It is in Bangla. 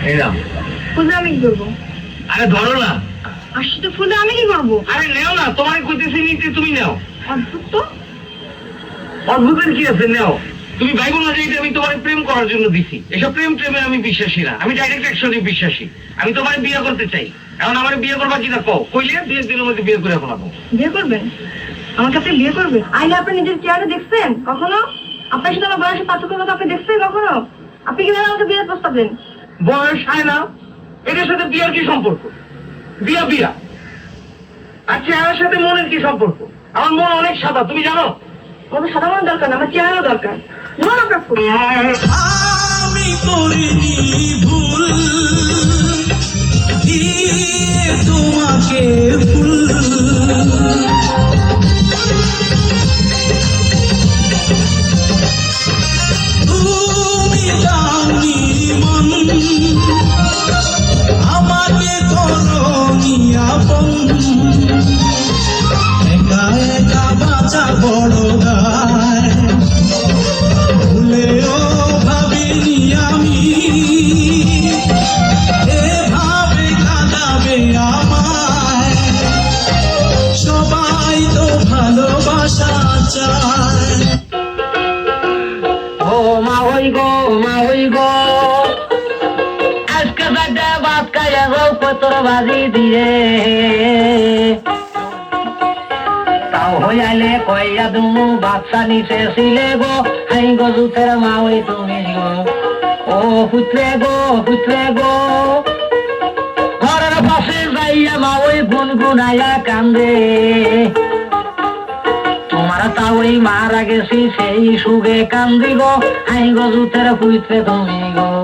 এই নাও। ফুলে আমি কি করবো? আরে ধরো না। আসছি তো ফুলে আমি কি করবো? আরে নেও না, তোমার কইতেছি নিতে, তুমি নাও। অদ্ভুত তো। অদ্ভুতের কি আছে, নাও। তুমি ভাইবো না যে এটা আমি তোমার প্রেম করার জন্য দিছি। এসব প্রেমে আমি বিশ্বাসী না, আমি ডাইরেক্ট অ্যাকশনে বিশ্বাসী। আমি তোমার বিয়ে করতে চাই। এখন আমার বিয়ে করবা কিনা কও, কইলে 2 দিনের মধ্যে বিয়ে করে ফেলাবো। বিয়ে করবেন? আমার কাছে বিয়ে করবে? আইলে আপনি নিজের চেহারা দেখছেন কখনো? আপনার সাথে আমার বয়সের পার্থক্য কথা আপনি দেখছেন কখনো? আপনি কিভাবে আমাকে বিয়ের প্রস্তাব দেন? বয়স হয় না, এটার সাথে বিয়ার কি সম্পর্ক? বিয়া। আর চেহারার সাথে মনের কি সম্পর্ক? আমার মন অনেক সাদা, তুমি জানো। কোনো সাধারণ দরকার না, আমার চেহারা দরকার। ধরুন আপনার ফুল। আমি করিনি ভুল দিয়ে তোমাকে ফুল তুমি দাওনি মন আমাকে করনি আপন একা একা বাঁচা বড় গায় ভুলেও ভাবিনি আমি এভাবে কাঁদাবে আমায় সবাই তো ভালোবাসা চায় ও মা হই গো আজকে বাদে বাদ খাইয়া গো কতর বাজি দিয়ে তাও হইয়ালে কইয়া দুমু বাচ্চা নিচে ছিলে গো হাই গো জুতের মা হই তুমি গো ও পুত্রে গো ঘরের পাশে যাইয়া মা ওই গুনগুনাইয়া কান্দে তোমার তা ওই মারা গেছি সেই সুগে কান্দি গো হাই গো জুতের পুত্রে তুমি গো।